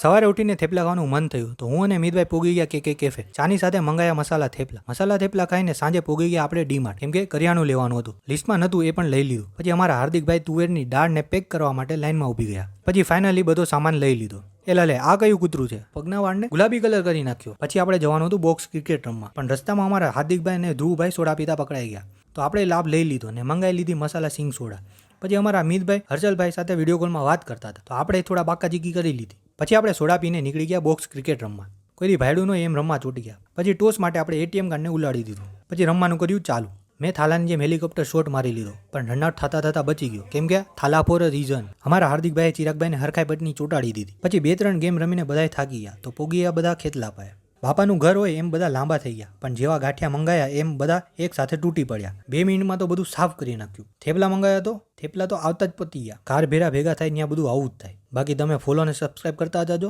સવારે ઉઠીને થેપલા ખાવાનું મન થયું તો હું અને મિતભાઈ પોગી ગયા કે કેફે. ચાની સાથે મંગાયા મસાલા થેપલા. મસાલા થેપલા ખાઈને સાંજે પોગી ગયા આપણે ડીમાર્ટ, કેમ કે કરિયાણું લેવાનું હતું. લિસ્ટમાં નહોતું એ પણ લઈ લીધું. પછી અમારા હાર્દિકભાઈ તુવેરની દાળને પેક કરવા માટે લાઈનમાં ઊભી ગયા. પછી ફાઇનલી બધો સામાન લઈ લીધો. એલા લે, આ કયું કૂતરું છે? પગના વાળને ગુલાબી કલર કરી નાખ્યો. પછી આપણે જવાનું હતું બોક્સ ક્રિકેટ રમવા, પણ રસ્તામાં અમારા હાર્દિકભાઈ અને ધ્રુવભાઈ સોડા પીતા પકડાઈ ગયા. તો આપણે લાભ લઈ લીધો ને મંગાઈ લીધી મસાલા સિંગ સોડા. પછી અમારા મિતભાઈ હર્ષલભાઈ સાથે વિડીયો કોલમાં વાત કરતા હતા, તો આપણે થોડા બાકાચીકી કરી લીધી. પછી આપણે સોડા પીને નીકળી ગયા બોક્સ ક્રિકેટ રમવા. કોઈ ભાઈડું એમ રમવા ચોટી ગયા. પછી ટોસ માટે આપણે એટીએમ કાર્ડને ઉલાડી દીધું. પછી રમવાનું કર્યું ચાલુ. મેં થાલાની જેમ હેલિકોપ્ટર શોટ મારી લીધો, પણ રનઆઉટ થતા બચી ગયો, કેમ કે થાલા ફોર અ રીઝન. અમારા હાર્દિકભાઈ ચિરાગભાઈને હરખાઈ પટની ચોટાડી દીધી. પછી 2-3 ગેમ રમીને બધાય થાકી ગયા, તો પોગી ગયા બધા ખેતલા પાયા. બાપાનું ઘર હોય એમ બધા લાંબા થઈ ગયા, પણ જેવા ગાંઠિયા મંગાયા એમ બધા એક સાથે તૂટી પડ્યા. 2 મિનિટમાં તો બધું સાફ કરી નાખ્યું. થેપલા મંગાયા તો થેપલા તો આવતા જ પતી ગયા. કાર ભેરા ભેગા થાય ત્યાં બધું આવું જ થાય. બાકી તમે ફોલો અને સબસ્ક્રાઈબ કરતા જાજો.